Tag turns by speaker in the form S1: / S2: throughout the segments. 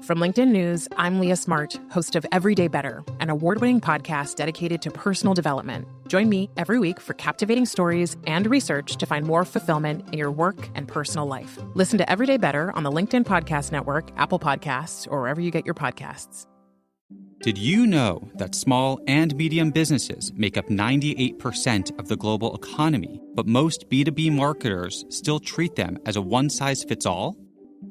S1: From LinkedIn News, I'm Leah Smart, host of Everyday Better, an award-winning podcast dedicated to personal development. Join me every week for captivating stories and research to find more fulfillment in your work and personal life. Listen to Everyday Better on the LinkedIn Podcast Network, Apple Podcasts, or wherever you get your podcasts.
S2: Did you know that small and medium businesses make up 98% of the global economy, but most B2B marketers still treat them as a one-size-fits-all?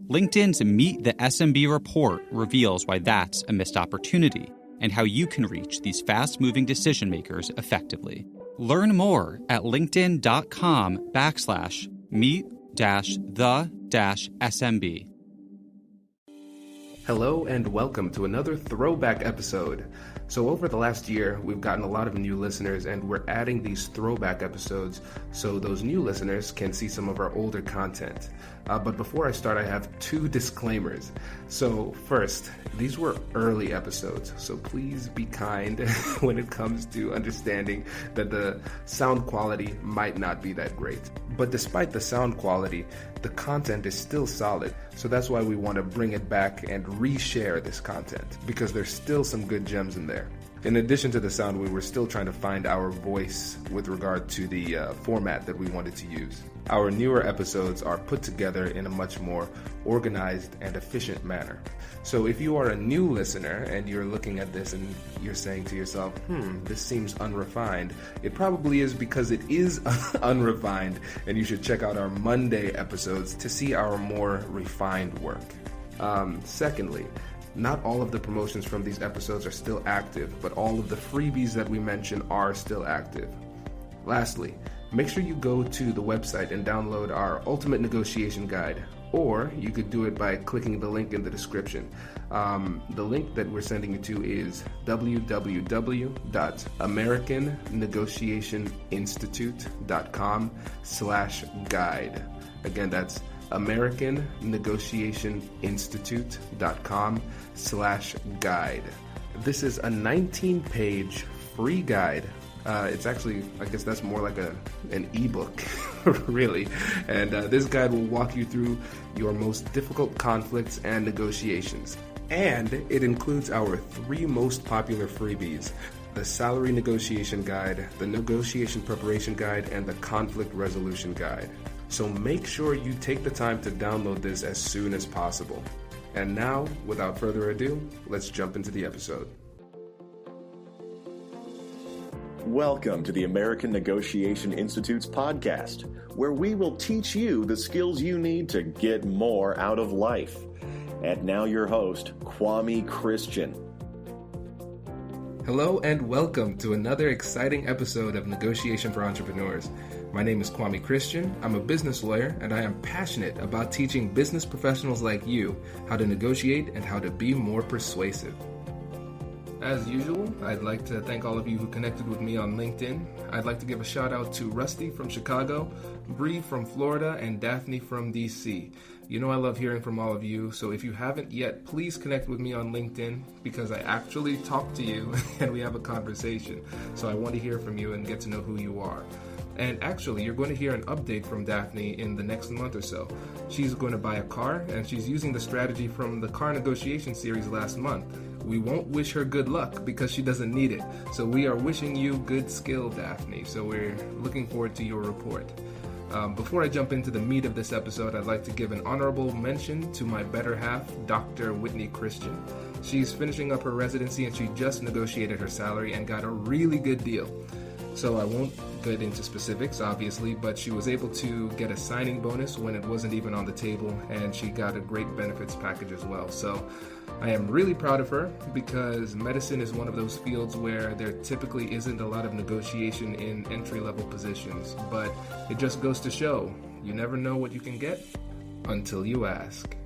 S2: LinkedIn's Meet the SMB report reveals why that's a missed opportunity and how you can reach these fast-moving decision makers effectively. Learn more at linkedin.com/meet-the-SMB.
S3: Hello and welcome to another throwback episode. So over the last year, we've gotten a lot of new listeners and we're adding these throwback episodes so those new listeners can see some of our older content. But before I start, I have two disclaimers. So first, these were early episodes, so please be kind when it comes to understanding that the sound quality might not be that great. But despite the sound quality, the content is still solid. So that's why we want to bring it back and reshare this content, because there's still some good gems in there. In addition to the sound, we were still trying to find our voice with regard to the format that we wanted to use. Our newer episodes are put together in a much more organized and efficient manner. So if you are a new listener and you're looking at this and you're saying to yourself, this seems unrefined, it probably is because it is unrefined, and you should check out our Monday episodes to see our more refined work. Secondly, not all of the promotions from these episodes are still active, but all of the freebies that we mention are still active. Lastly, make sure you go to the website and download our Ultimate Negotiation Guide, or you could do it by clicking the link in the description. The link that we're sending you to is www.americannegotiationinstitute.com/guide. Again, that's americannegotiationinstitute.com/guide. This is a 19-page free guide. It's actually, I guess that's more like an ebook, really. And this guide will walk you through your most difficult conflicts and negotiations. And it includes our 3 most popular freebies: the Salary Negotiation Guide, the Negotiation Preparation Guide, and the Conflict Resolution Guide. So make sure you take the time to download this as soon as possible. And now, without further ado, let's jump into the episode.
S4: Welcome to the American Negotiation Institute's podcast, where we will teach you the skills you need to get more out of life. And now your host, Kwame Christian.
S3: Hello and welcome to another exciting episode of Negotiation for Entrepreneurs. My name is Kwame Christian. I'm a business lawyer, and I am passionate about teaching business professionals like you how to negotiate and how to be more persuasive. As usual, I'd like to thank all of you who connected with me on LinkedIn. I'd like to give a shout out to Rusty from Chicago, Bree from Florida, and Daphne from DC. You know I love hearing from all of you, so if you haven't yet, please connect with me on LinkedIn, because I actually talk to you and we have a conversation. So I want to hear from you and get to know who you are. And actually, you're going to hear an update from Daphne in the next month or so. She's going to buy a car, and she's using the strategy from the car negotiation series last month. We won't wish her good luck because she doesn't need it. So we are wishing you good skill, Daphne. So we're looking forward to your report. Before I jump into the meat of this episode, I'd like to give an honorable mention to my better half, Dr. Whitney Christian. She's finishing up her residency and she just negotiated her salary and got a really good deal. So I won't get into specifics, obviously, but she was able to get a signing bonus when it wasn't even on the table, and she got a great benefits package as well. So I am really proud of her, because medicine is one of those fields where there typically isn't a lot of negotiation in entry-level positions, but it just goes to show, you never know what you can get until you ask.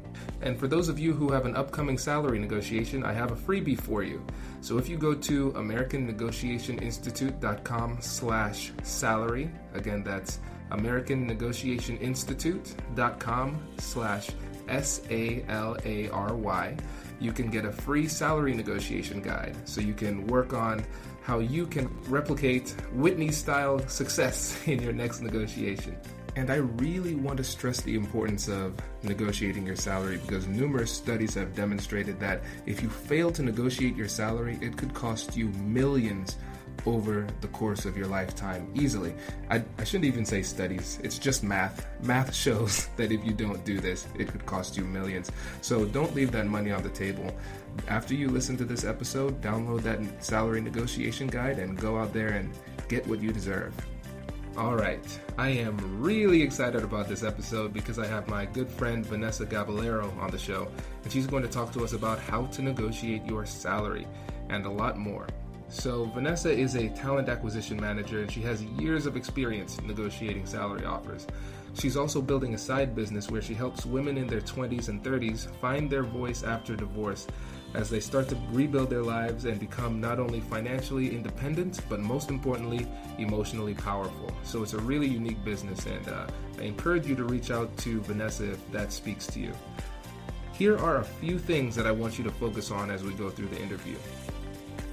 S3: And for those of you who have an upcoming salary negotiation, I have a freebie for you. So if you go to americannegotiationinstitute.com/salary, again, that's americannegotiationinstitute.com/SALARY, you can get a free salary negotiation guide. So you can work on how you can replicate Whitney-style success in your next negotiation. And I really want to stress the importance of negotiating your salary because numerous studies have demonstrated that if you fail to negotiate your salary, it could cost you millions over the course of your lifetime easily. I shouldn't even say studies, it's just math. Math shows that if you don't do this, it could cost you millions. So don't leave that money on the table. After you listen to this episode, download that salary negotiation guide and go out there and get what you deserve. All right, I am really excited about this episode because I have my good friend Vanessa Gaboleiro on the show, and she's going to talk to us about how to negotiate your salary and a lot more. So Vanessa is a talent acquisition manager, and she has years of experience negotiating salary offers. She's also building a side business where she helps women in their 20s and 30s find their voice after divorce as they start to rebuild their lives and become not only financially independent, but most importantly, emotionally powerful. So it's a really unique business, and I encourage you to reach out to Vanessa if that speaks to you. Here are a few things that I want you to focus on as we go through the interview.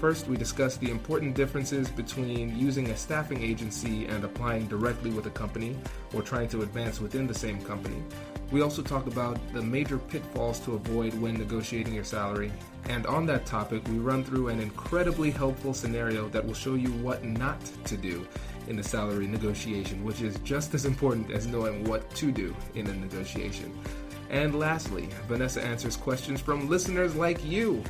S3: First, we discuss the important differences between using a staffing agency and applying directly with a company or trying to advance within the same company. We also talk about the major pitfalls to avoid when negotiating your salary. And on that topic, we run through an incredibly helpful scenario that will show you what not to do in the salary negotiation, which is just as important as knowing what to do in a negotiation. And lastly, Vanessa answers questions from listeners like you.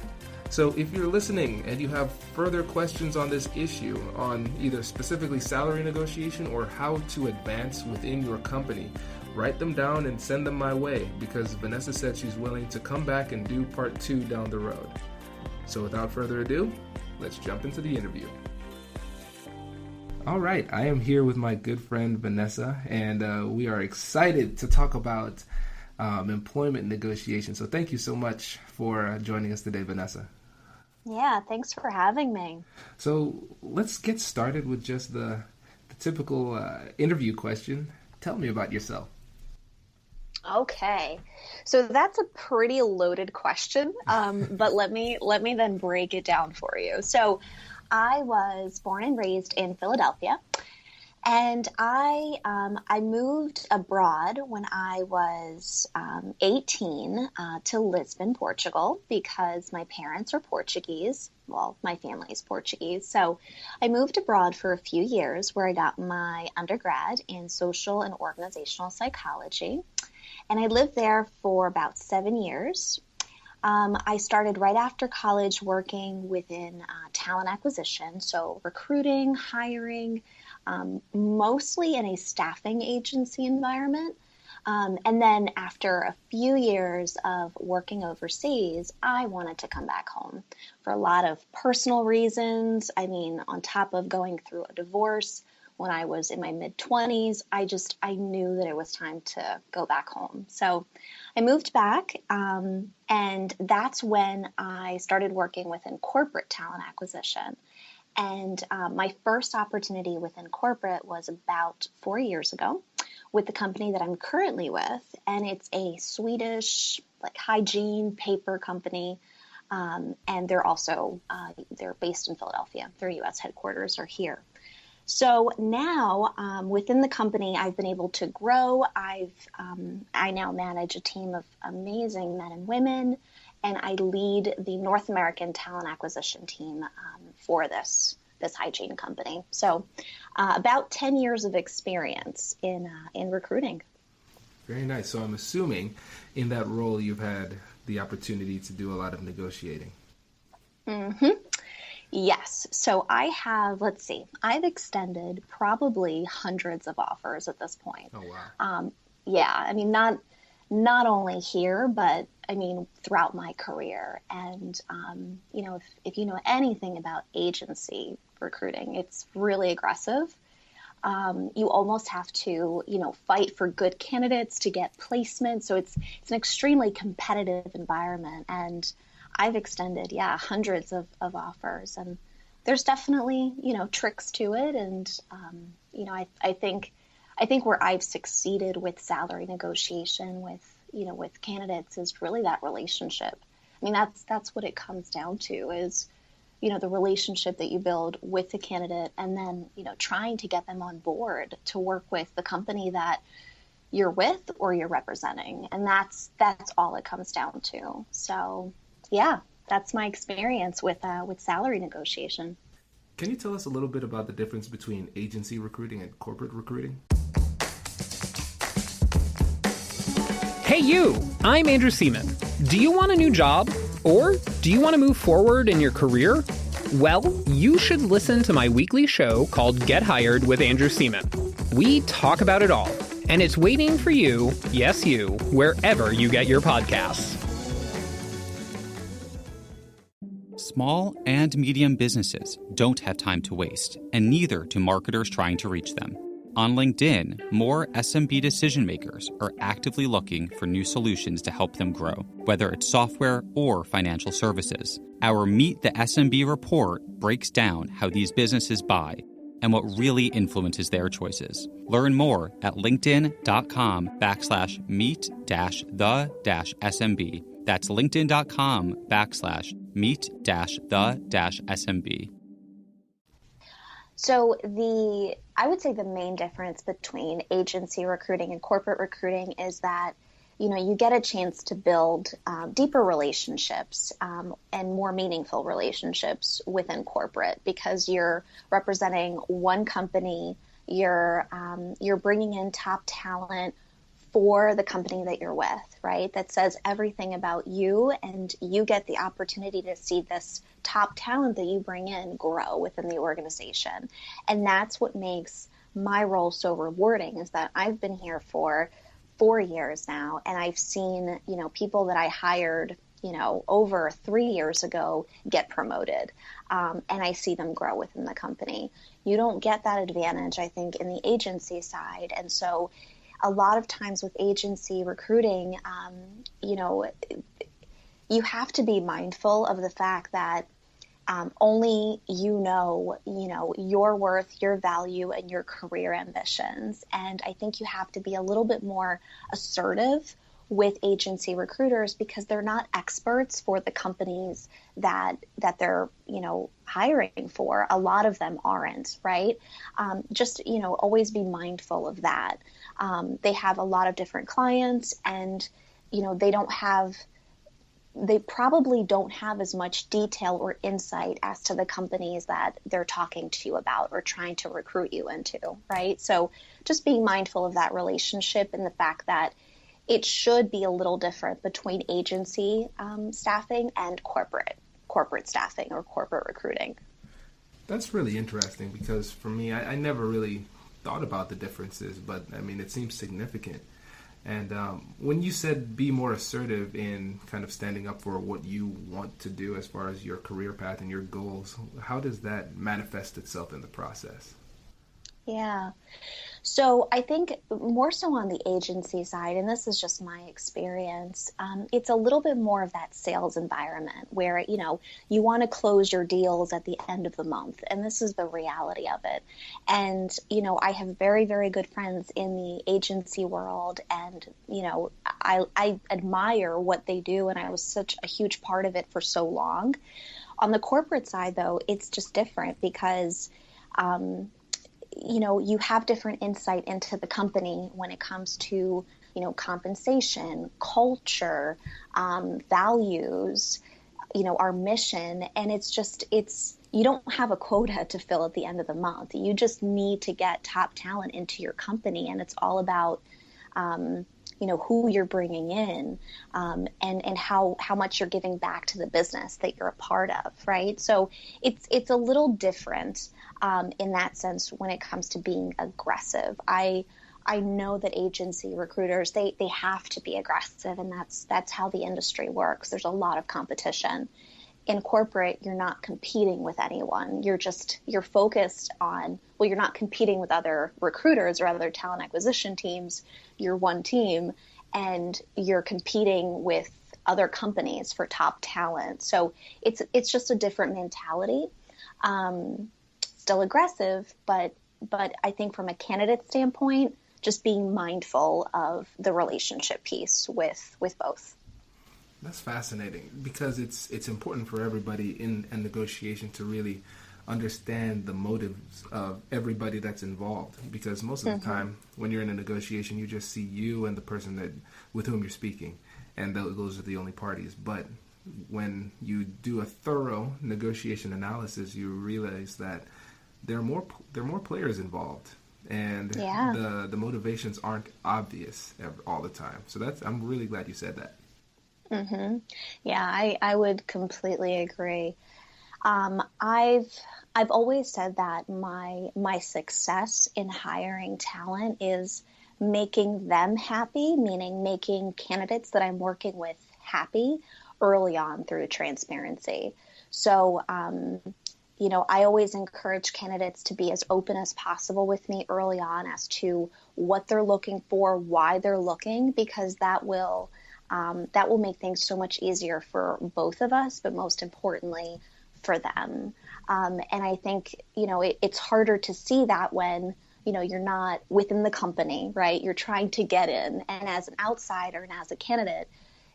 S3: So if you're listening and you have further questions on this issue, on either specifically salary negotiation or how to advance within your company, write them down and send them my way because Vanessa said she's willing to come back and do part 2 down the road. So without further ado, let's jump into the interview. All right, I am here with my good friend Vanessa, and we are excited to talk about employment negotiation. So thank you so much for joining us today, Vanessa.
S5: Yeah, thanks for having me.
S3: So let's get started with just the typical interview question. Tell me about yourself.
S5: Okay, so that's a pretty loaded question, but let me then break it down for you. So I was born and raised in Philadelphia, and I moved abroad when I was 18 to Lisbon, Portugal, because my parents are Portuguese. Well, my family is Portuguese. So I moved abroad for a few years where I got my undergrad in social and organizational psychology. And I lived there for about 7 years. I started right after college working within talent acquisition, so recruiting, hiring, mostly in a staffing agency environment. And then after a few years of working overseas, I wanted to come back home for a lot of personal reasons. I mean, on top of going through a divorce when I was in my mid-20s, I knew that it was time to go back home. So I moved back, and that's when I started working within corporate talent acquisition. And my first opportunity within corporate was about 4 years ago with the company that I'm currently with. And it's a Swedish hygiene paper company. And they're also, they're based in Philadelphia. Their U.S. headquarters are here. So now within the company, I've been able to grow. I now manage a team of amazing men and women, and I lead the North American talent acquisition team for this hygiene company. So about 10 years of experience in recruiting.
S3: Very nice. So I'm assuming in that role you've had the opportunity to do a lot of negotiating.
S5: Mm-hmm. Yes. So I have, I've extended probably hundreds of offers at this point.
S3: Oh, wow.
S5: Yeah. I mean, not only here, but I mean, throughout my career. And, if you know anything about agency recruiting, it's really aggressive. You almost have to, fight for good candidates to get placement. So it's an extremely competitive environment. And I've extended, hundreds of offers, and there's definitely, tricks to it. And, I think where I've succeeded with salary negotiation with candidates is really that relationship. I mean, that's what it comes down to is, the relationship that you build with the candidate, and then, trying to get them on board to work with the company that you're with or you're representing. And that's all it comes down to. So yeah, that's my experience with salary negotiation.
S3: Can you tell us a little bit about the difference between agency recruiting and corporate recruiting?
S6: Hey you, I'm Andrew Seaman. Do you want a new job? Or do you want to move forward in your career? Well, you should listen to my weekly show called Get Hired with Andrew Seaman. We talk about it all, and it's waiting for you, yes you, wherever you get your podcasts.
S2: Small and medium businesses don't have time to waste, and neither do marketers trying to reach them. On LinkedIn, more SMB decision makers are actively looking for new solutions to help them grow, whether it's software or financial services. Our Meet the SMB report breaks down how these businesses buy and what really influences their choices. Learn more at linkedin.com/meet-the-SMB. That's linkedin.com/meet-the-SMB.
S5: So I would say the main difference between agency recruiting and corporate recruiting is that, you get a chance to build deeper relationships and more meaningful relationships within corporate, because you're representing one company, you're bringing in top talent for the company that you're with, right? That says everything about you, and you get the opportunity to see this top talent that you bring in grow within the organization. And that's what makes my role so rewarding, is that I've been here for 4 years now, and I've seen, people that I hired, over 3 years ago get promoted, and I see them grow within the company. You don't get that advantage, I think, in the agency side. And so a lot of times with agency recruiting, you have to be mindful of the fact that only your worth, your value, and your career ambitions. And I think you have to be a little bit more assertive with agency recruiters, because they're not experts for the companies that they're, hiring for. A lot of them aren't, right? Always be mindful of that. They have a lot of different clients, and, they probably don't have as much detail or insight as to the companies that they're talking to you about or trying to recruit you into, right? So just being mindful of that relationship, and the fact that it should be a little different between agency staffing and corporate staffing or corporate recruiting.
S3: That's really interesting, because for me, I never really thought about the differences, but it seems significant. And when you said be more assertive in kind of standing up for what you want to do as far as your career path and your goals, how does that manifest itself in the process?
S5: Yeah. So I think more so on the agency side, and this is just my experience, it's a little bit more of that sales environment where, you want to close your deals at the end of the month. And this is the reality of it. And, I have very, very good friends in the agency world, and, I admire what they do. And I was such a huge part of it for so long. On the corporate side, though, it's just different, because you have different insight into the company when it comes to, compensation, culture, values, our mission. And you don't have a quota to fill at the end of the month. You just need to get top talent into your company. And it's all about, who you're bringing in, and how much you're giving back to the business that you're a part of, right? So it's a little different in that sense when it comes to being aggressive. I know that agency recruiters, they have to be aggressive, and that's how the industry works. There's a lot of competition. In corporate, you're not competing with anyone. You're focused on, you're not competing with other recruiters or other talent acquisition teams. You're one team, and you're competing with other companies for top talent. So it's just a different mentality. Still aggressive, but I think from a candidate standpoint, just being mindful of the relationship piece with both.
S3: That's fascinating, because it's important for everybody in a negotiation to really understand the motives of everybody that's involved, because most of the time when you're in a negotiation, you just see you and the person that with whom you're speaking, and those are the only parties. But when you do a thorough negotiation analysis, you realize that there are more players involved, and the motivations aren't obvious all the time. So I'm really glad you said that.
S5: Yeah, I would completely agree. I've always said that my success in hiring talent is making them happy, meaning making candidates that I'm working with happy early on through transparency. So, I always encourage candidates to be as open as possible with me early on as to what they're looking for, why they're looking, because that will make things so much easier for both of us, but most importantly for them. And I think, it's harder to see that when, you're not within the company, right? You're trying to get in. And as an outsider and as a candidate,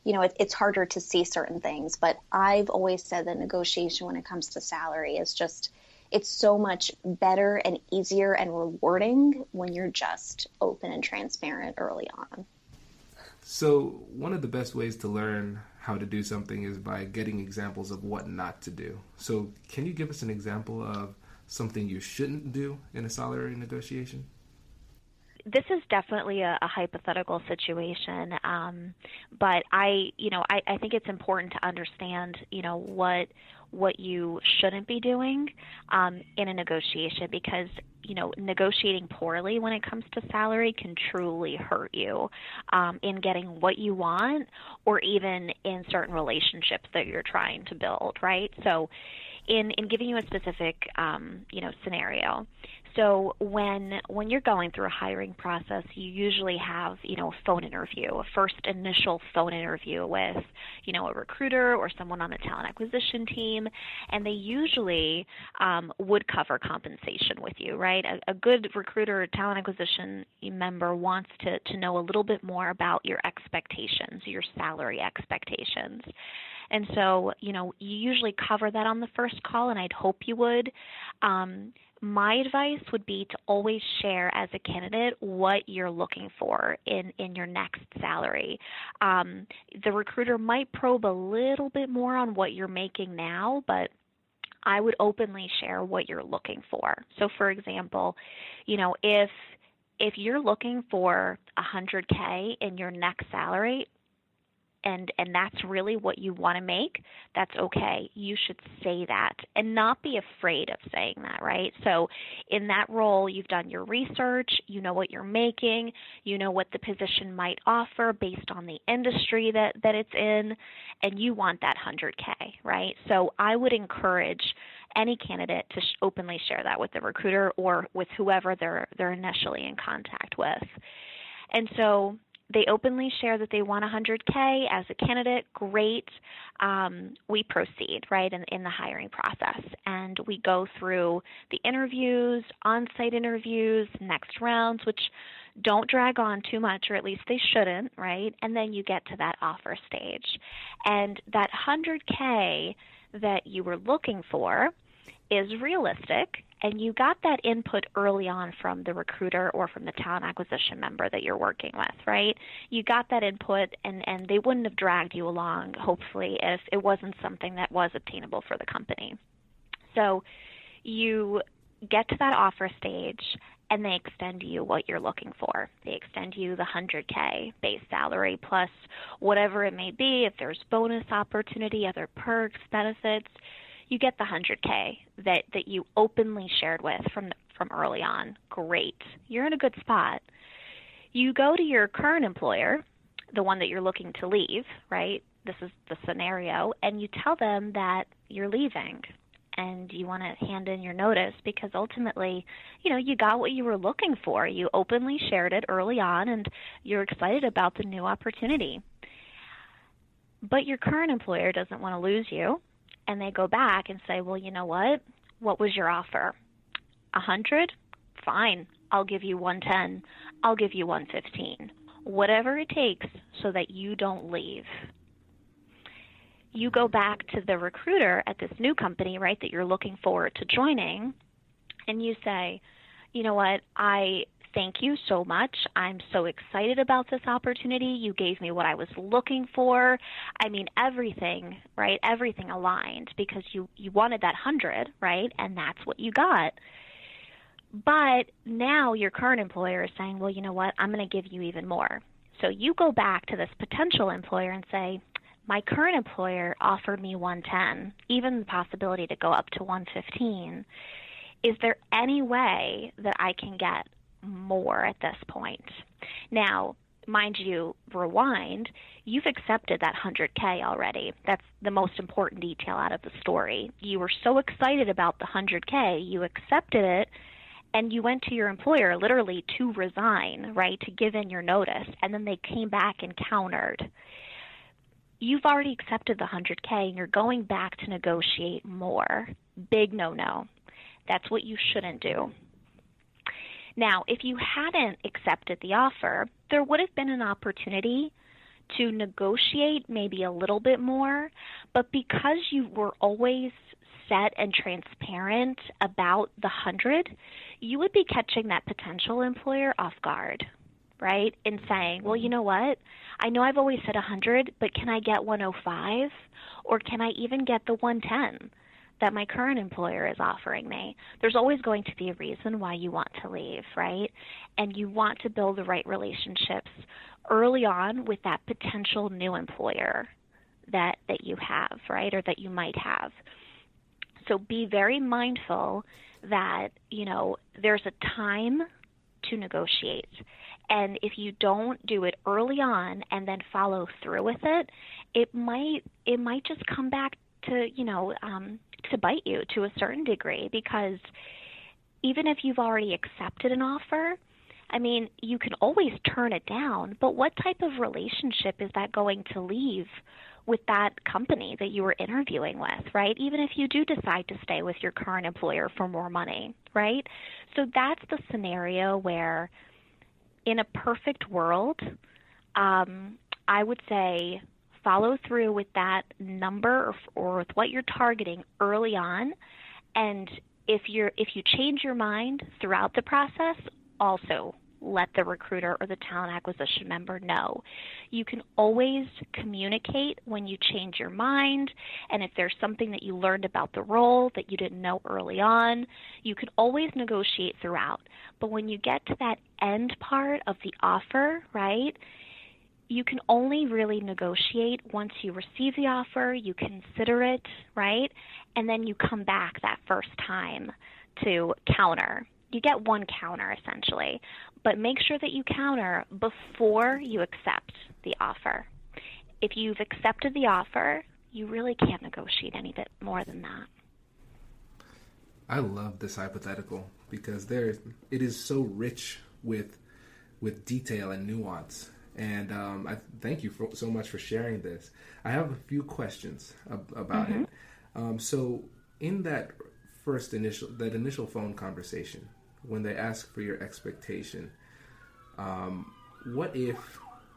S5: it's harder to see certain things. But I've always said that negotiation when it comes to salary is just, it's so much better and easier and rewarding when you're just open and transparent early on.
S3: So one of the best ways to learn how to do something is by getting examples of what not to do. So can you give us an example of something you shouldn't do in a salary negotiation?
S7: This is definitely a hypothetical situation, but I think it's important to understand, what you shouldn't be doing in a negotiation, because negotiating poorly when it comes to salary can truly hurt you in getting what you want, or even in certain relationships that you're trying to build, right? So in giving you a specific scenario, so when you're going through a hiring process, you usually have a phone interview, a first initial phone interview with a recruiter or someone on the talent acquisition team, and they usually would cover compensation with you, right? A good recruiter or talent acquisition member wants to know a little bit more about your expectations, your salary expectations. And so, you usually cover that on the first call, and I'd hope you would. My advice would be to always share as a candidate what you're looking for in your next salary. The recruiter might probe a little bit more on what you're making now, but I would openly share what you're looking for. So, for example, if you're looking for $100K in your next salary, and that's really what you want to make, that's okay. You should say that and not be afraid of saying that, right? So in that role, you've done your research, you know what you're making, you know what the position might offer based on the industry that it's in, and you want that $100K, right? So I would encourage any candidate to openly share that with the recruiter or with whoever they're initially in contact with. And so they openly share that they want $100K as a candidate. Great. We proceed, right, in the hiring process. And we go through the interviews, on-site interviews, next rounds, which don't drag on too much, or at least they shouldn't, right? And then you get to that offer stage. And that $100K that you were looking for is realistic, and you got that input early on from the recruiter or from the talent acquisition member that you're working with, right? You got that input, and they wouldn't have dragged you along, hopefully, if it wasn't something that was obtainable for the company. So you get to that offer stage, and they extend you what you're looking for. They extend you the $100K base salary plus whatever it may be. If there's bonus opportunity, other perks, benefits, you get the $100K that you openly shared with from early on. Great. You're in a good spot. You go to your current employer, the one that you're looking to leave, right? This is the scenario, and you tell them that you're leaving and you want to hand in your notice because ultimately, you got what you were looking for. You openly shared it early on, and you're excited about the new opportunity. But your current employer doesn't want to lose you. And they go back and say, well, you know what? What was your offer? 100? Fine. I'll give you 110. I'll give you 115. Whatever it takes so that you don't leave. you go back to the recruiter at this new company, right, that you're looking forward to joining, and you say, you know what, I thank you so much. I'm so excited about this opportunity. You gave me what I was looking for. I mean, everything, right? Everything aligned because you wanted that 100, right? And that's what you got. But now your current employer is saying, well, you know what? I'm going to give you even more. So you go back to this potential employer and say, my current employer offered me 110, even the possibility to go up to 115. Is there any way that I can get more at this point? Now, mind you, rewind, you've accepted that 100K already. That's the most important detail out of the story. You were so excited about the 100K, you accepted it, and you went to your employer literally to resign, right, to give in your notice, and then they came back and countered. You've already accepted the 100K, and you're going back to negotiate more. Big no-no. That's what you shouldn't do. Now, if you hadn't accepted the offer, there would have been an opportunity to negotiate maybe a little bit more, but because you were always set and transparent about the 100, you would be catching that potential employer off guard, right? And saying, well, you know what? I know I've always said 100, but can I get 105? Or can I even get the 110 that my current employer is offering me? There's always going to be a reason why you want to leave, right? And you want to build the right relationships early on with that potential new employer that you have, right, or that you might have. So be very mindful that, you know, there's a time to negotiate. And if you don't do it early on and then follow through with it, it might just come back to, you know, to bite you to a certain degree, because even if you've already accepted an offer, I mean, you can always turn it down, but what type of relationship is that going to leave with that company that you were interviewing with, right? Even if you do decide to stay with your current employer for more money, right? So that's the scenario where in a perfect world, I would say follow through with that number or with what you're targeting early on. And if you change your mind throughout the process, also let the recruiter or the talent acquisition member know. You can always communicate when you change your mind, and if there's something that you learned about the role that you didn't know early on, you can always negotiate throughout. But when you get to that end part of the offer, right, you can only really negotiate once you receive the offer, you consider it, right, and then you come back that first time to counter. You get one counter, essentially, but make sure that you counter before you accept the offer. If you've accepted the offer, you really can't negotiate any bit more than that.
S3: I love this hypothetical because it is so rich with detail and nuance. And I thank you so much for sharing this. I have a few questions about it. So in that initial phone conversation, when they ask for your expectation, what if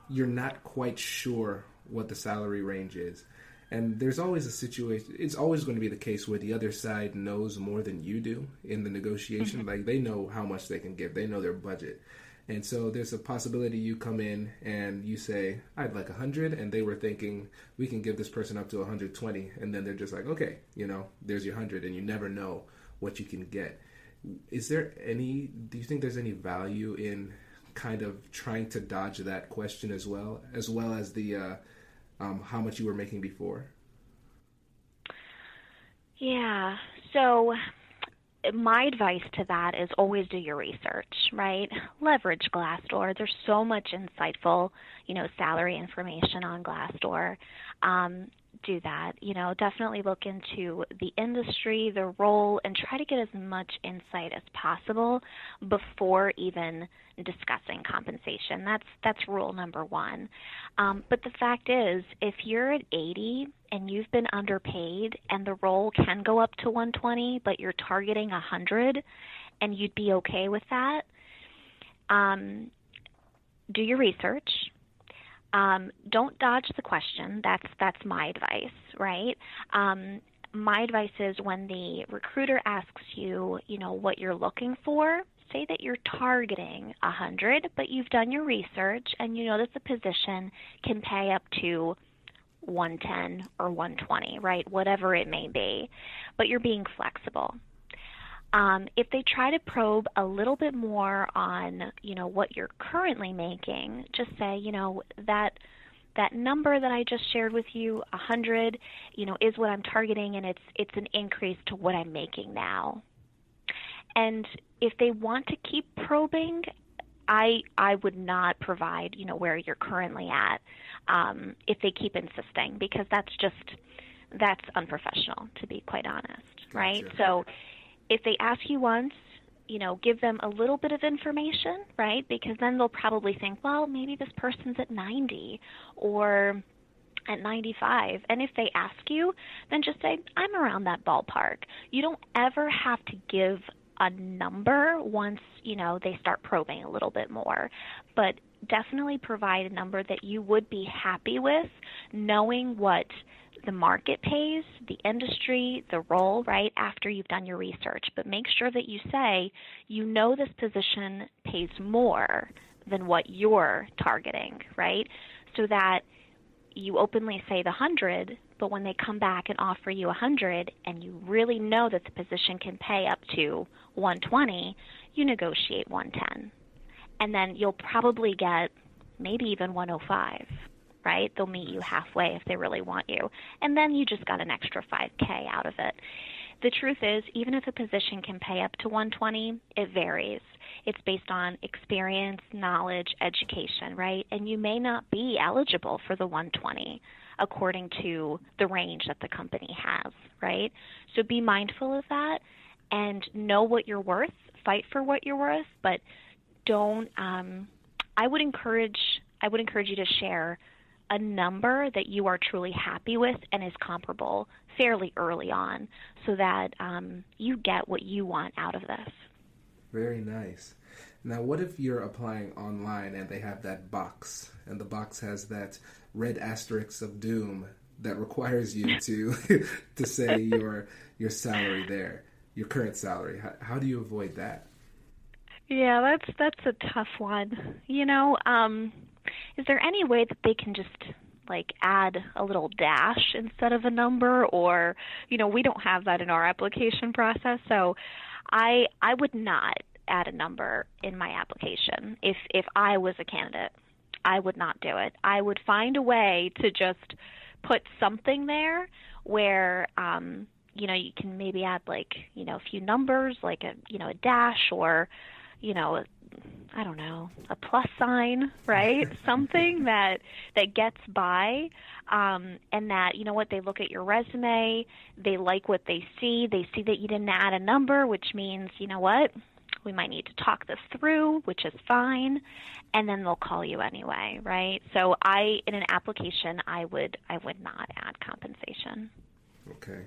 S3: you're not quite sure what the salary range is? And there's always a situation, it's always going to be the case where the other side knows more than you do in the negotiation. Like they know how much they can give, they know their budget. And so there's a possibility you come in and you say, I'd like 100, and they were thinking we can give this person up to 120, and then they're just like, okay, there's your 100, and you never know what you can get. Do you think there's any value in kind of trying to dodge that question as well as the how much you were making before?
S7: Yeah, so my advice to that is always do your research, right? Leverage Glassdoor. There's so much insightful, salary information on Glassdoor. Do that. Definitely look into the industry, the role, and try to get as much insight as possible before even discussing compensation. That's rule number one. But the fact is, if you're at 80 and you've been underpaid and the role can go up to 120, but you're targeting 100 and you'd be okay with that, do your research. Don't dodge the question. That's my advice, right? My advice is when the recruiter asks you, what you're looking for, say that you're targeting 100, but you've done your research and you know that the position can pay up to 110 or 120, right? Whatever it may be, but you're being flexible. If they try to probe a little bit more on, what you're currently making, just say, that number that I just shared with you, 100, is what I'm targeting, and it's an increase to what I'm making now. And if they want to keep probing, I would not provide, where you're currently at, if they keep insisting, because that's unprofessional, to be quite honest, right?
S3: Gotcha.
S7: So if they ask you once, give them a little bit of information, right? Because then they'll probably think, well, maybe this person's at 90 or at 95. And if they ask you, then just say, I'm around that ballpark. You don't ever have to give a number once, they start probing a little bit more. But definitely provide a number that you would be happy with, knowing what the market pays, the industry, the role, right, after you've done your research. But make sure that you say, this position pays more than what you're targeting, right? So that you openly say the 100, but when they come back and offer you 100 and you really know that the position can pay up to 120, you negotiate 110. And then you'll probably get maybe even 105. Right? They'll meet you halfway if they really want you. And then you just got an extra $5K out of it. The truth is, even if a position can pay up to 120, it varies. It's based on experience, knowledge, education, right? And you may not be eligible for the 120 according to the range that the company has, right? So be mindful of that and know what you're worth. Fight for what you're worth, but don't. I would encourage you to share a number that you are truly happy with and is comparable fairly early on, so that you get what you want out of this.
S3: Very nice. Now, what if you're applying online and they have that box, and the box has that red asterisk of doom that requires you to to say your salary there, your current salary? How do you avoid that?
S7: Yeah, that's a tough one. Is there any way that they can just add a little dash instead of a number? Or, we don't have that in our application process, so I would not add a number in my application. If I was a candidate, I would not do it. I would find a way to just put something there where you can maybe add a few numbers, a dash, or I don't know, a plus sign, right? Something that gets by, and that, they look at your resume, they like what they see that you didn't add a number, which means, we might need to talk this through, which is fine, and then they'll call you anyway, right? So in an application, I would not add compensation.
S3: Okay.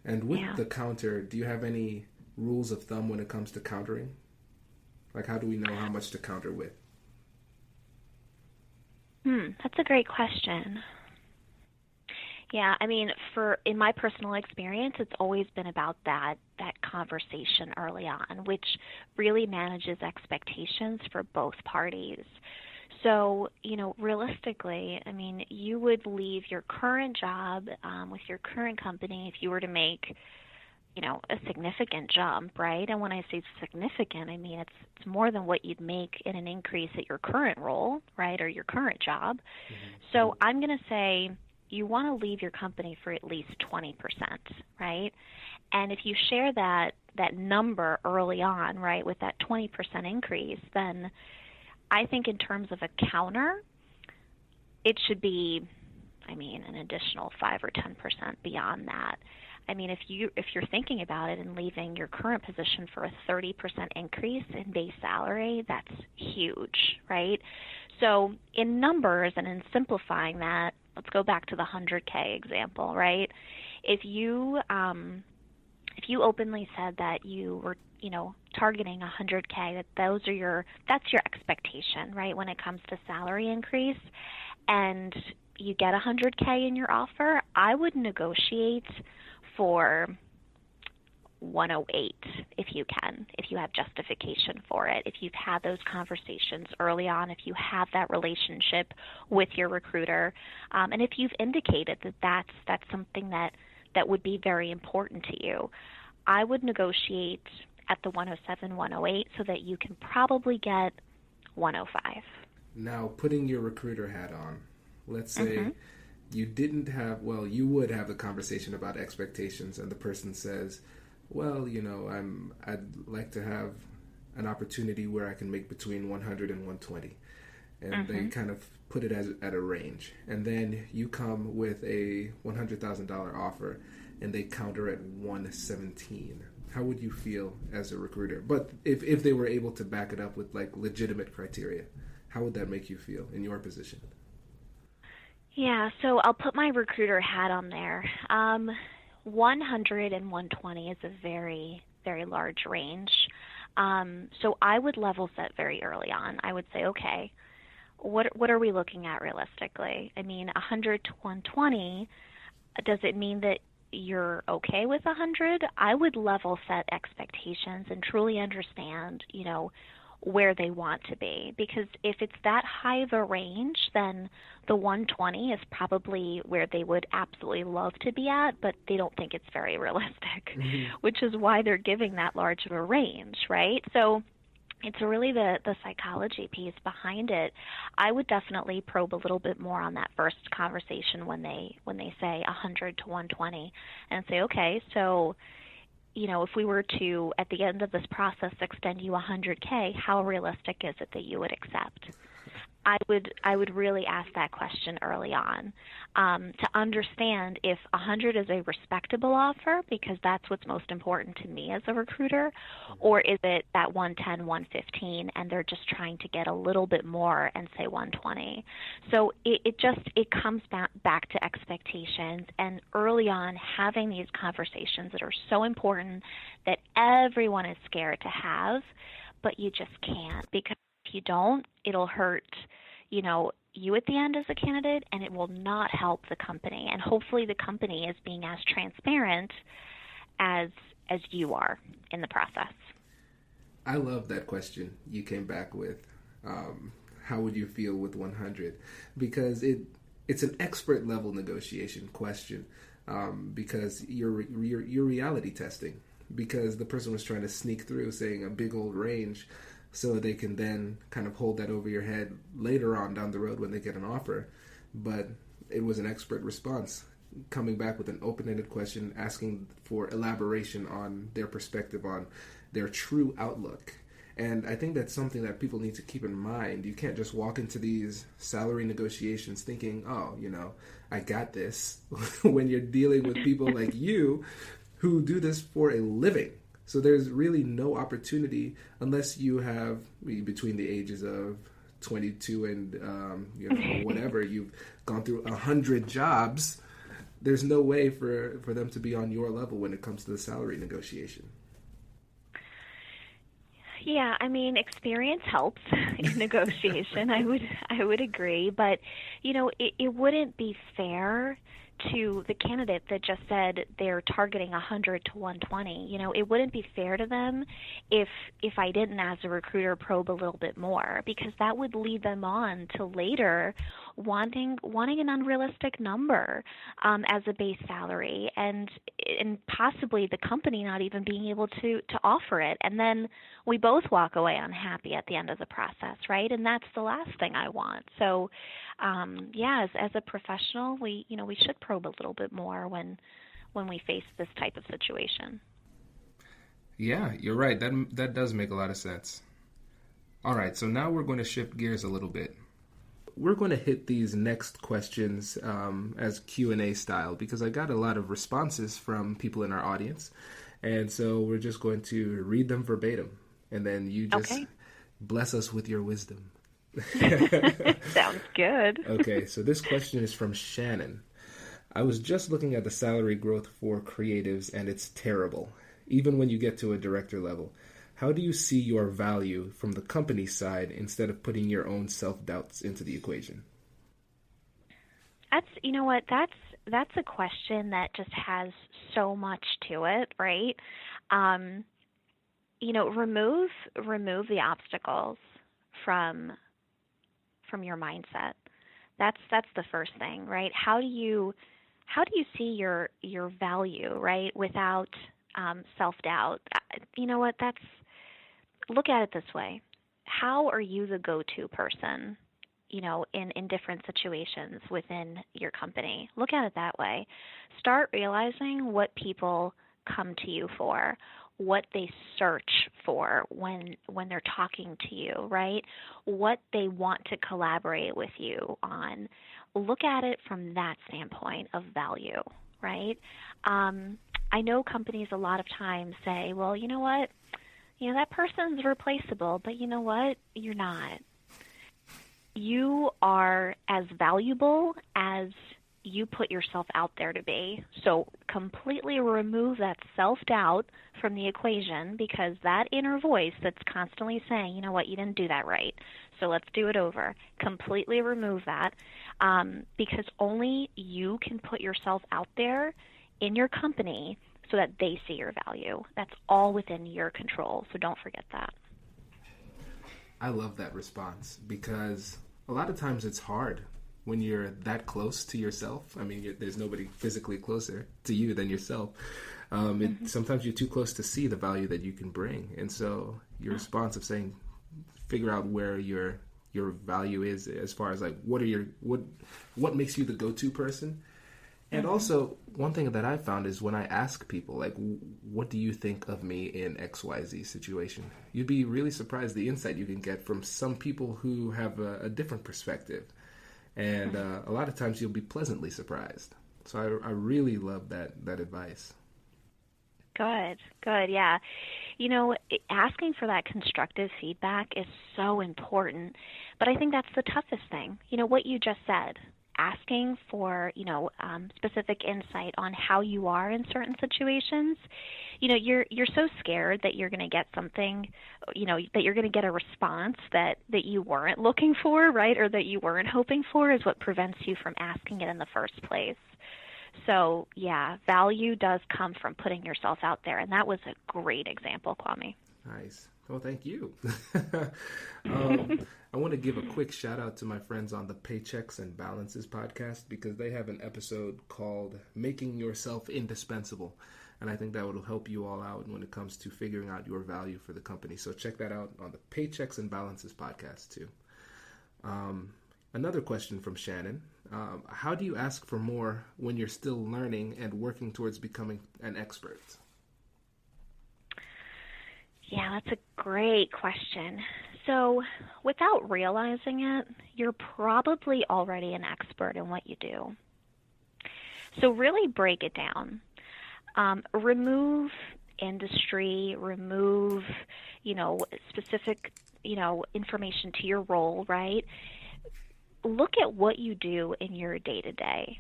S3: And with the counter, do you have any rules of thumb when it comes to countering? How do we know how much to counter with?
S7: That's a great question. Yeah, in my personal experience, it's always been about that conversation early on, which really manages expectations for both parties. So, realistically, you would leave your current job with your current company if you were to make a significant jump, right? And when I say significant, it's more than what you'd make in an increase at your current role, right, or your current job. Mm-hmm. So I'm going to say you want to leave your company for at least 20%, right? And if you share that number early on, right, with that 20% increase, then I think in terms of a counter, it should be, an additional 5 or 10% beyond that. If you're thinking about it and leaving your current position for a 30% increase in base salary, that's huge, right? So in numbers and in simplifying that, let's go back to the 100K example, right? If you openly said that you were, targeting 100K, that's your expectation, right, when it comes to salary increase, and you get 100K in your offer, I would negotiate for 108 if you can, if you have justification for it, if you've had those conversations early on, if you have that relationship with your recruiter, and if you've indicated that that's something that would be very important to you. I would negotiate at the 107, 108 so that you can probably get 105.
S3: Now, putting your recruiter hat on, let's say you didn't have, well, you would have the conversation about expectations, and the person says, well, I'd like to have an opportunity where I can make between 100 and 120. And they kind of put it at a range. And then you come with a $100,000 offer and they counter at 117. How would you feel as a recruiter? But if they were able to back it up with like legitimate criteria, how would that make you feel in your position?
S7: Yeah, so I'll put my recruiter hat on there. 100 and 120 is a very, very large range. So I would level set very early on. I would say, okay, what are we looking at realistically? I mean, 100 to 120, does it mean that you're okay with 100? I would level set expectations and truly understand, where they want to be. Because if it's that high of a range, then the 120 is probably where they would absolutely love to be at, but they don't think it's very realistic, which is why they're giving that large of a range, right? So it's really the psychology piece behind it. I would definitely probe a little bit more on that first conversation when they say 100 to 120 and say, okay, so if we were to, at the end of this process, extend you 100K, how realistic is it that you would accept? I would really ask that question early on to understand if 100 is a respectable offer, because that's what's most important to me as a recruiter, or is it that 110, 115, and they're just trying to get a little bit more and say 120. So it comes back to expectations, and early on having these conversations that are so important that everyone is scared to have, but you just can't, because if you don't, it'll hurt, you at the end as a candidate, and it will not help the company. And hopefully the company is being as transparent as you are in the process.
S3: I love that question you came back with. How would you feel with 100? Because it's an expert level negotiation question, because you're reality testing, because the person was trying to sneak through saying a big old range so they can then kind of hold that over your head later on down the road when they get an offer. But it was an expert response, coming back with an open-ended question, asking for elaboration on their perspective on their true outlook. And I think that's something that people need to keep in mind. You can't just walk into these salary negotiations thinking, oh, I got this, when you're dealing with people like you who do this for a living. So there's really no opportunity unless you have, between the ages of 22 and whatever, you've gone through 100 jobs. There's no way for them to be on your level when it comes to the salary negotiation.
S7: Yeah, I mean, experience helps in negotiation. I would agree, but it wouldn't be fair to the candidate that just said they're targeting 100 to 120. It wouldn't be fair to them if I didn't, as a recruiter, probe a little bit more, because that would lead them on to later wanting an unrealistic number as a base salary, and possibly the company not even being able to offer it, and then we both walk away unhappy at the end of the process, right? And that's the last thing I want. So as a professional, we should probe a little bit more when we face this type of situation.
S3: Yeah, you're right. That does make a lot of sense. All right, so now we're going to shift gears a little bit. We're going to hit these next questions as Q&A style, because I got a lot of responses from people in our audience. And so we're just going to read them verbatim, and then you just bless us with your wisdom.
S7: Sounds good.
S3: Okay, so this question is from Shannon. I was just looking at the salary growth for creatives, and it's terrible, even when you get to a director level. How do you see your value from the company side instead of putting your own self-doubts into the equation?
S7: That's, you know what, that's a question that just has so much to it, right? Remove the obstacles from your mindset. That's the first thing, right? How do you see your value, right, without self-doubt? You know what? Look at it this way. How are you the go-to person, in different situations within your company? Look at it that way. Start realizing what people come to you for, what they search for when they're talking to you, right? What they want to collaborate with you on. Look at it from that standpoint of value, right? I know companies a lot of times say, well, you know what? That person's replaceable, but you know what? You're not. You are as valuable as you put yourself out there to be. So completely remove that self-doubt from the equation, because that inner voice that's constantly saying, you know what, you didn't do that right, so let's do it over. Completely remove that, because only you can put yourself out there in your company so that they see your value. That's all within your control, so don't forget that.
S3: I love that response, because a lot of times it's hard when you're that close to yourself. I mean, there's nobody physically closer to you than yourself. Sometimes you're too close to see the value that you can bring. And so your response of saying, figure out where your value is, as far as like, what makes you the go-to person. And also, one thing that I found is when I ask people, like, what do you think of me in XYZ situation? You'd be really surprised the insight you can get from some people who have a different perspective. And a lot of times you'll be pleasantly surprised. So I really love that advice.
S7: Good, yeah. Asking for that constructive feedback is so important. But I think that's the toughest thing. What you just said. Asking for, specific insight on how you are in certain situations. You're so scared that you're going to get something, that you're going to get a response that you weren't looking for, right, or that you weren't hoping for, is what prevents you from asking it in the first place. So, yeah, value does come from putting yourself out there, and that was a great example, Kwame.
S3: Nice. Well, thank you. I want to give a quick shout out to my friends on the Paychecks and Balances podcast, because they have an episode called Making Yourself Indispensable. And I think that will help you all out when it comes to figuring out your value for the company. So check that out on the Paychecks and Balances podcast too. Another question from Shannon. How do you ask for more when you're still learning and working towards becoming an expert?
S7: Yeah, that's a great question. So without realizing it, you're probably already an expert in what you do. So really break it down. Remove industry, remove, specific, information to your role, right? Look at what you do in your day-to-day.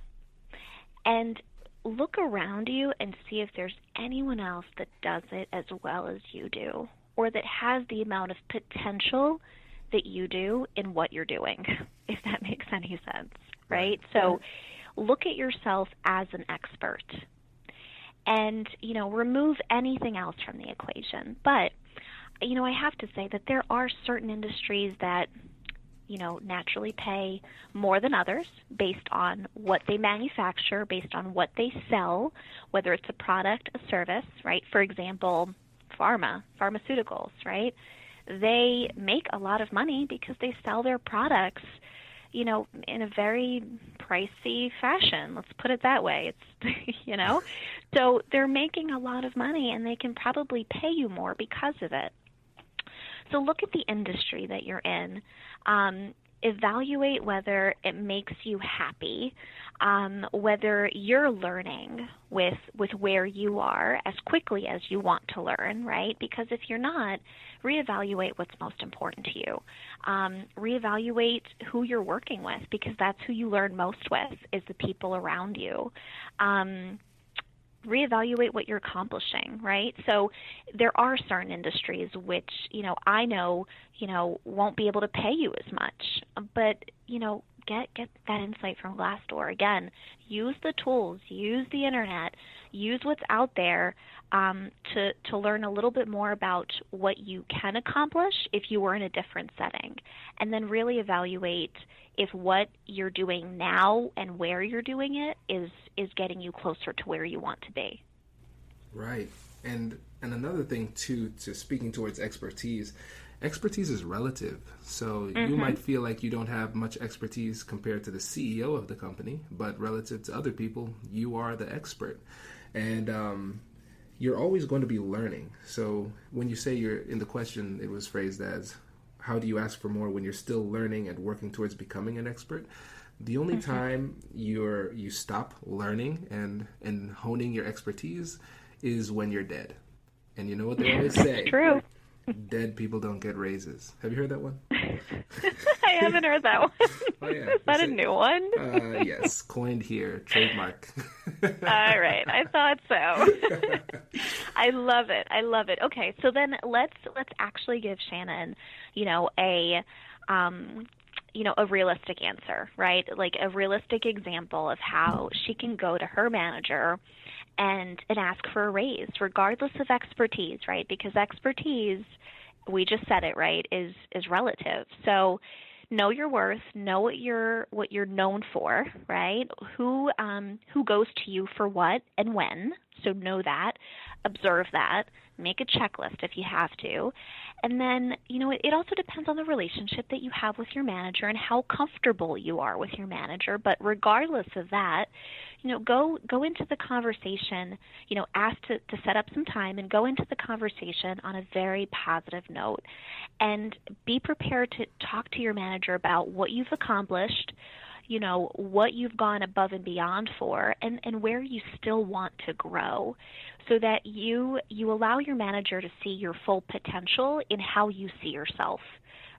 S7: And look around you and see if there's anyone else that does it as well as you do, or that has the amount of potential that you do in what you're doing, if that makes any sense, right? So look at yourself as an expert and, remove anything else from the equation. But, I have to say that there are certain industries that, naturally pay more than others based on what they manufacture, based on what they sell, whether it's a product, a service, right? For example, pharmaceuticals, right? They make a lot of money because they sell their products, in a very pricey fashion. Let's put it that way. It's, so they're making a lot of money and they can probably pay you more because of it. So look at the industry that you're in. Evaluate whether it makes you happy, whether you're learning with where you are as quickly as you want to learn, right? Because if you're not, reevaluate what's most important to you. Reevaluate who you're working with, because that's who you learn most with, is the people around you. Reevaluate what you're accomplishing, right? So there are certain industries which, I know, won't be able to pay you as much. But, get that insight from Glassdoor. Again, use the tools, use the internet, use what's out there to learn a little bit more about what you can accomplish if you were in a different setting, and then really evaluate if what you're doing now and where you're doing it is getting you closer to where you want to be.
S3: Right. And another thing too, to speaking towards expertise is relative. So you might feel like you don't have much expertise compared to the CEO of the company, but relative to other people, you are the expert. And you're always going to be learning. So when you say you're in the question, it was phrased as, how do you ask for more when you're still learning and working towards becoming an expert? The only time you stop learning and honing your expertise is when you're dead. And you know what they always say?
S7: True.
S3: Dead people don't get raises. Have you heard that one?
S7: I haven't heard that one.
S3: Oh, yeah.
S7: Is that a new one?
S3: Yes, coined here, trademark.
S7: All right, I thought so. I love it. Okay, so then let's actually give Shannon, a realistic answer, right? Like a realistic example of how she can go to her manager and ask for a raise, regardless of expertise, right? Because expertise, we just said it, right, is relative. So know your worth, know what you're known for, right? Who goes to you for what and when. So know that, observe that, make a checklist if you have to. And then, it also depends on the relationship that you have with your manager and how comfortable you are with your manager. But regardless of that, go into the conversation, ask to set up some time and go into the conversation on a very positive note. And be prepared to talk to your manager about what you've accomplished, what you've gone above and beyond for, and where you still want to grow, so that you allow your manager to see your full potential in how you see yourself,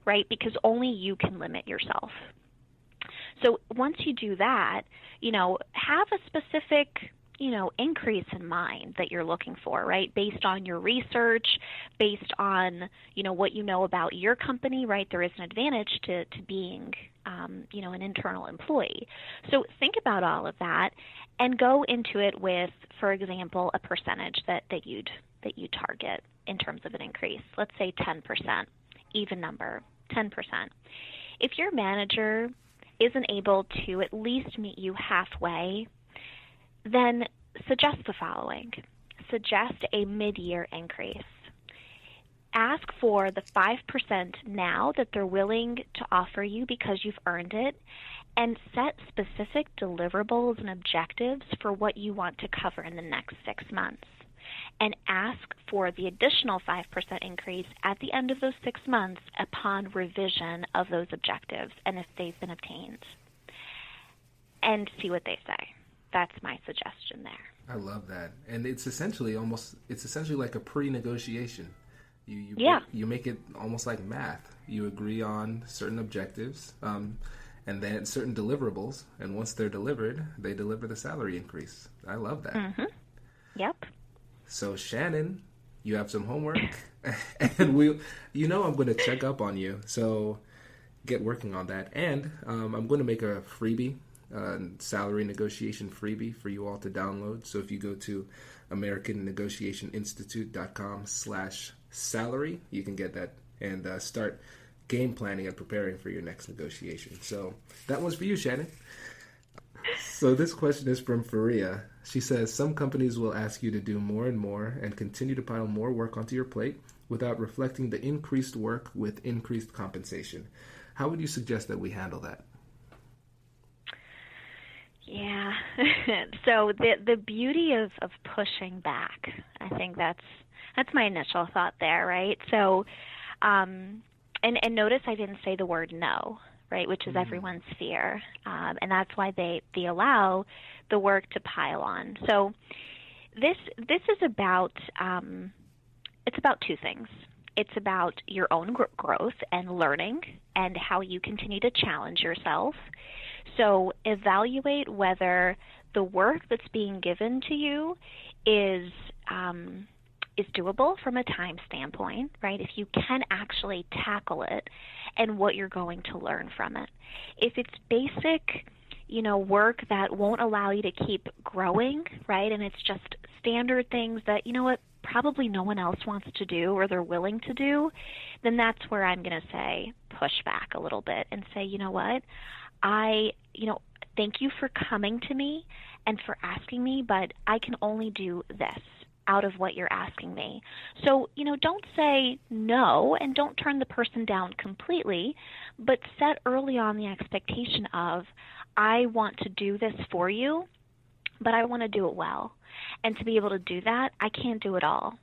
S7: right? Because only you can limit yourself. So once you do that, have a specific, increase in mind that you're looking for, right? Based on your research, based on, what you know about your company, right? There is an advantage to being, an internal employee. So think about all of that and go into it with, for example, a percentage that you'd target in terms of an increase. Let's say 10%, even number, 10%. If your manager isn't able to at least meet you halfway, then suggest the following. Suggest a mid-year increase. Ask for the 5% now that they're willing to offer you because you've earned it, and set specific deliverables and objectives for what you want to cover in the next 6 months. And ask for the additional 5% increase at the end of those 6 months upon revision of those objectives and if they've been obtained. And see what they say. That's my suggestion there.
S3: I love that. And it's essentially like a pre-negotiation. You make it almost like math. You agree on certain objectives, and then certain deliverables, and once they're delivered, they deliver the salary increase. I love that.
S7: Mm-hmm. Yep.
S3: So Shannon, you have some homework, and I'm going to check up on you. So get working on that, and I'm going to make a freebie, salary negotiation freebie for you all to download. So if you go to AmericanNegotiationInstitute.com/salary, you can get that and start game planning and preparing for your next negotiation. So that one's for you, Shannon. So this question is from Faria. She says, some companies will ask you to do more and more and continue to pile more work onto your plate without reflecting the increased work with increased compensation. How would you suggest that we handle that?
S7: Yeah. So the beauty of pushing back, I think that's my initial thought there, right? So, and notice I didn't say the word no, right, which is everyone's fear, and that's why they allow the work to pile on. So this is about it's about two things. It's about your own growth and learning and how you continue to challenge yourself. So evaluate whether the work that's being given to you is is doable from a time standpoint, right? If you can actually tackle it and what you're going to learn from it. If it's basic, work that won't allow you to keep growing, right? And it's just standard things that, probably no one else wants to do or they're willing to do, then that's where I'm going to say push back a little bit and say, you know what, thank you for coming to me and for asking me, but I can only do this out of what you're asking me. So, don't say no and don't turn the person down completely, but set early on the expectation of, I want to do this for you, but I want to do it well. And to be able to do that, I can't do it all.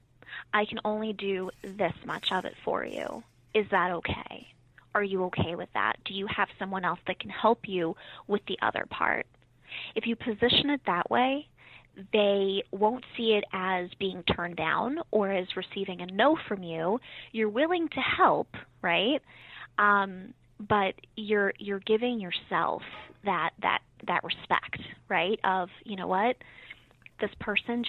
S7: I can only do this much of it for you. Is that okay? Are you okay with that? Do you have someone else that can help you with the other part? If you position it that way, they won't see it as being turned down or as receiving a no from you. You're willing to help, right? But you're giving yourself that respect, right? Of, you know what? This person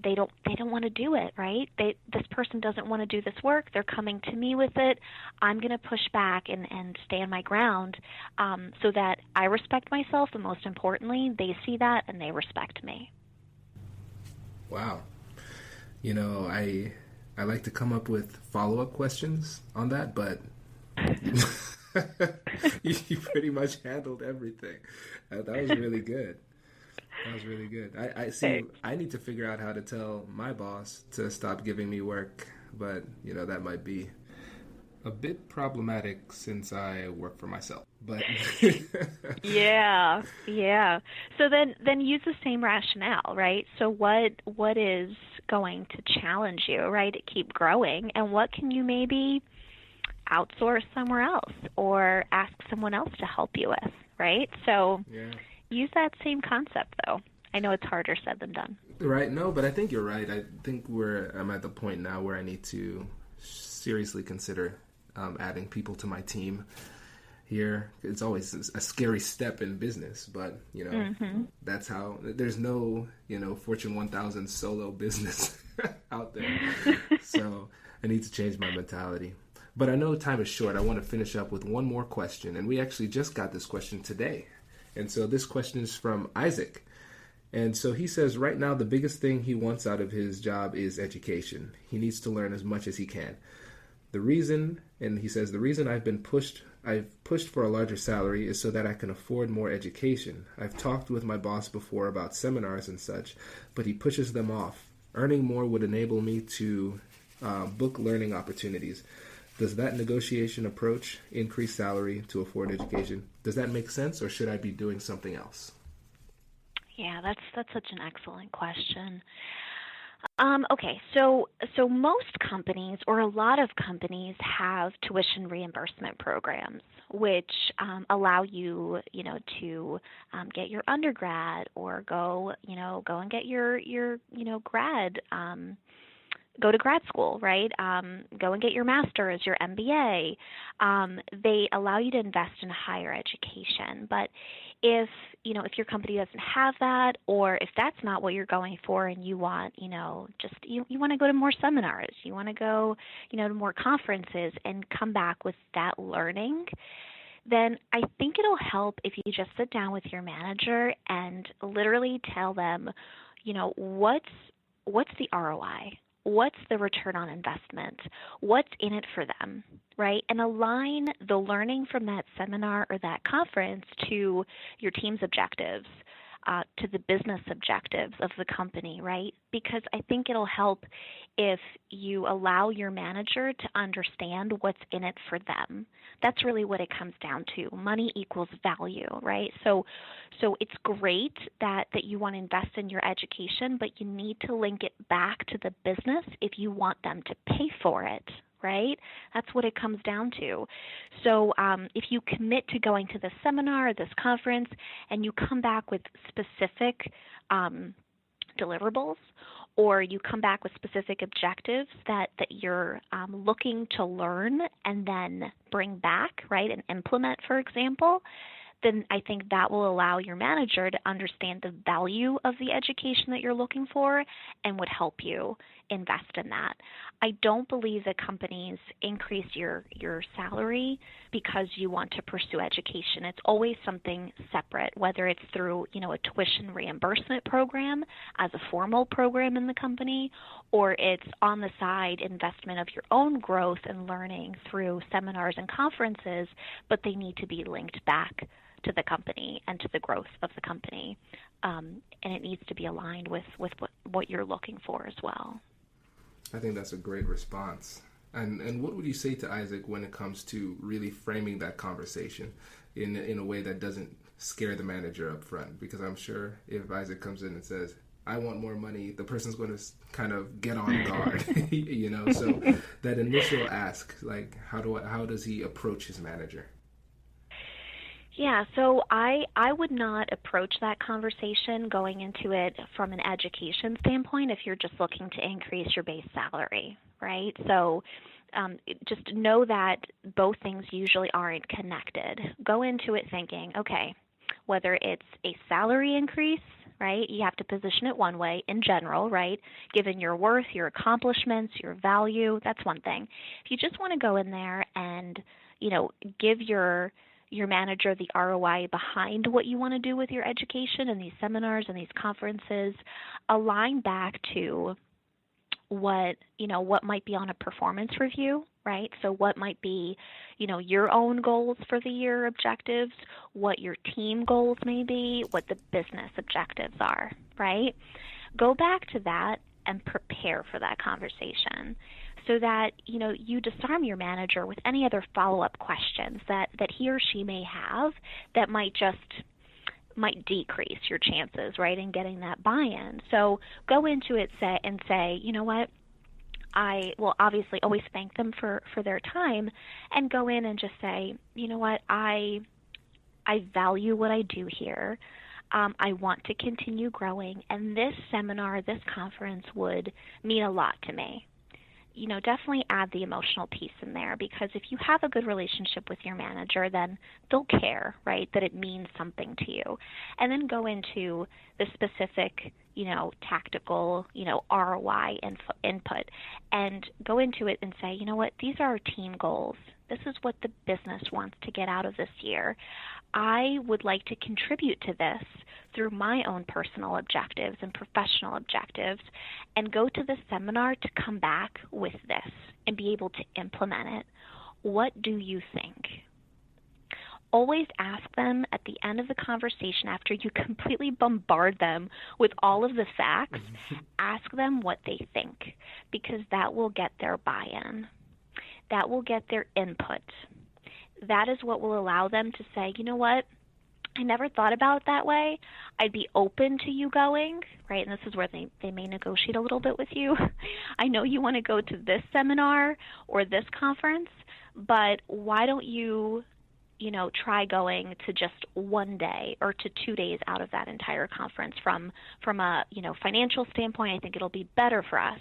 S7: they don't want to do it, right? This person doesn't want to do this work. They're coming to me with it. I'm going to push back and stand my ground so that I respect myself, and most importantly, they see that and they respect me. Wow.
S3: I like to come up with follow-up questions on that, but you pretty much handled everything. That was really good. That was really good. I see. I need to figure out how to tell my boss to stop giving me work, but that might be a bit problematic since I work for myself. But
S7: yeah. So then use the same rationale, right? So what is going to challenge you, right, to keep growing, and what can you maybe outsource somewhere else or ask someone else to help you with, right? So use that same concept, though. I know it's harder said than done.
S3: Right. No, but I think you're right. I think I'm at the point now where I need to seriously consider adding people to my team here. It's always a scary step in business, but, that's how, there's no, Fortune 1000 solo business out there. So I need to change my mentality. But I know time is short. I want to finish up with one more question. And we actually just got this question today. And so this question is from Isaac. And so he says, right now, the biggest thing he wants out of his job is education. He needs to learn as much as he can. The reason I've pushed for a larger salary is so that I can afford more education. I've talked with my boss before about seminars and such, but he pushes them off. Earning more would enable me to book learning opportunities. Does that negotiation approach increase salary to afford education? Does that make sense, or should I be doing something else?
S7: Yeah, that's such an excellent question. Okay, so most companies, or a lot of companies, have tuition reimbursement programs, which allow you, to get your undergrad or go and get your grad. Go to grad school, right? Go and get your master's, your MBA. They allow you to invest in higher education. But if your company doesn't have that, or if that's not what you're going for, and you want, you want to go to more seminars, you want to go, to more conferences and come back with that learning, then I think it'll help if you just sit down with your manager and literally tell them, what's the ROI? What's the return on investment? What's in it for them, right? And align the learning from that seminar or that conference to your team's objectives, to the business objectives of the company, right? Because I think it'll help if you allow your manager to understand what's in it for them. That's really what it comes down to. Money equals value, right? So it's great that you want to invest in your education, but you need to link it back to the business if you want them to pay for it, right? That's what it comes down to. So if you commit to going to this seminar or this conference and you come back with specific deliverables, or you come back with specific objectives that you're looking to learn and then bring back, right, and implement, for example, then I think that will allow your manager to understand the value of the education that you're looking for and would help you invest in that. I don't believe that companies increase your salary because you want to pursue education. It's always something separate, whether it's through, a tuition reimbursement program as a formal program in the company, or it's on the side investment of your own growth and learning through seminars and conferences, but they need to be linked back to the company and to the growth of the company. And it needs to be aligned with what you're looking for as well.
S3: I think that's a great response. And what would you say to Isaac when it comes to really framing that conversation in a way that doesn't scare the manager up front? Because I'm sure if Isaac comes in and says, I want more money, the person's going to kind of get on guard, So that initial ask, like, how does he approach his manager?
S7: Yeah, so I would not approach that conversation going into it from an education standpoint if you're just looking to increase your base salary, right? So just know that both things usually aren't connected. Go into it thinking, okay, whether it's a salary increase, right, you have to position it one way in general, right, given your worth, your accomplishments, your value, that's one thing. If you just want to go in there and, give your manager the ROI behind what you want to do with your education and these seminars and these conferences, align back to what might be on a performance review, right? So what might be, your own goals for the year objectives, what your team goals may be, what the business objectives are, right? Go back to that and prepare for that conversation so that, you disarm your manager with any other follow-up questions that he or she may have that might decrease your chances, right, in getting that buy-in. So go into it and say, you know what, I will obviously always thank them for their time, and go in and just say, you know what, I value what I do here. I want to continue growing, and this seminar, this conference would mean a lot to me. Definitely add the emotional piece in there, because if you have a good relationship with your manager, then they'll care, right, that it means something to you. And then go into the specific, tactical, ROI input, and go into it and say, you know what, these are our team goals. This is what the business wants to get out of this year. I would like to contribute to this through my own personal objectives and professional objectives, and go to the seminar to come back with this and be able to implement it. What do you think? Always ask them at the end of the conversation, after you completely bombard them with all of the facts, ask them what they think, because that will get their buy-in. That will get their input. That is what will allow them to say, you know what, I never thought about it that way. I'd be open to you going, right? And this is where they may negotiate a little bit with you. I know you want to go to this seminar or this conference, but why don't you, try going to just one day or to 2 days out of that entire conference from a, financial standpoint? I think it'll be better for us.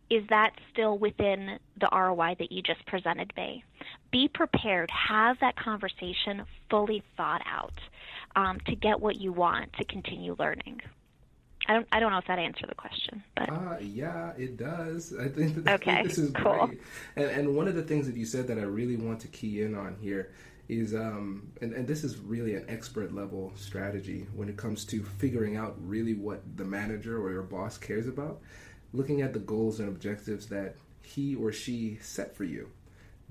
S7: Is that still within the ROI that you just presented me? Be prepared. Have that conversation fully thought out to get what you want to continue learning. I don't know if that answered the question. But
S3: yeah, it does. I think this is
S7: cool.
S3: Great. And one of the things that you said that I really want to key in on here is, and this is really an expert level strategy when it comes to figuring out really what the manager or your boss cares about. Looking at the goals and objectives that he or she set for you.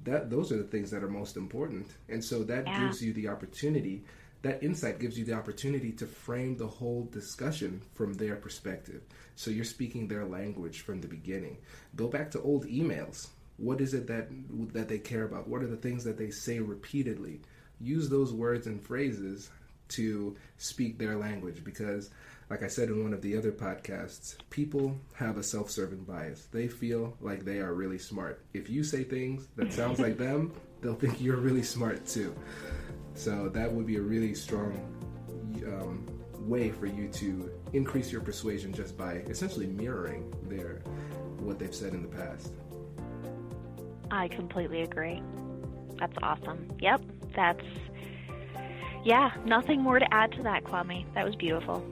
S3: Those are the things that are most important. And so that gives you the opportunity, that insight gives you the opportunity to frame the whole discussion from their perspective. So you're speaking their language from the beginning. Go back to old emails. What is it that they care about? What are the things that they say repeatedly? Use those words and phrases to speak their language, because like I said in one of the other podcasts, people have a self-serving bias. They feel like they are really smart. If you say things that sounds like them, they'll think you're really smart too. So that would be a really strong way for you to increase your persuasion, just by essentially mirroring what they've said in the past.
S7: I completely agree. That's awesome. Yep, that's Yeah, nothing more to add to that, Kwame. That was beautiful.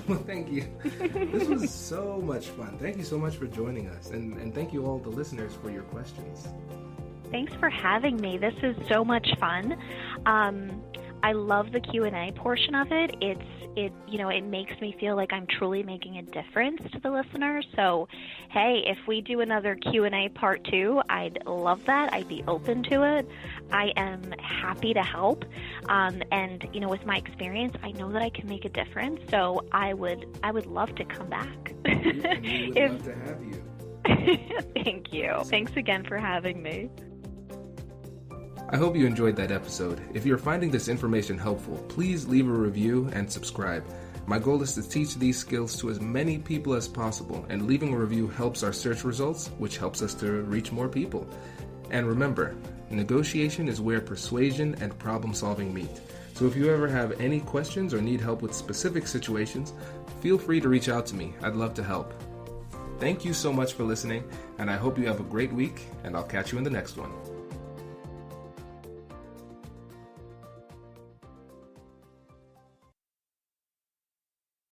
S3: Well, thank you. This was so much fun. Thank you so much for joining us. And thank you all the listeners for your questions.
S7: Thanks for having me. This is so much fun. I love the Q&A portion of it. It makes me feel like I'm truly making a difference to the listeners. So, hey, if we do another Q&A part 2, I'd love that. I'd be open to it. I am happy to help. And with my experience, I know that I can make a difference. So I would love to come back.
S3: And we would love to have you.
S7: Thank you. Thanks again for having me.
S3: I hope you enjoyed that episode. If you're finding this information helpful, please leave a review and subscribe. My goal is to teach these skills to as many people as possible, and leaving a review helps our search results, which helps us to reach more people. And remember, negotiation is where persuasion and problem solving meet. So if you ever have any questions or need help with specific situations, feel free to reach out to me. I'd love to help. Thank you so much for listening, and I hope you have a great week, and I'll catch you in the next one.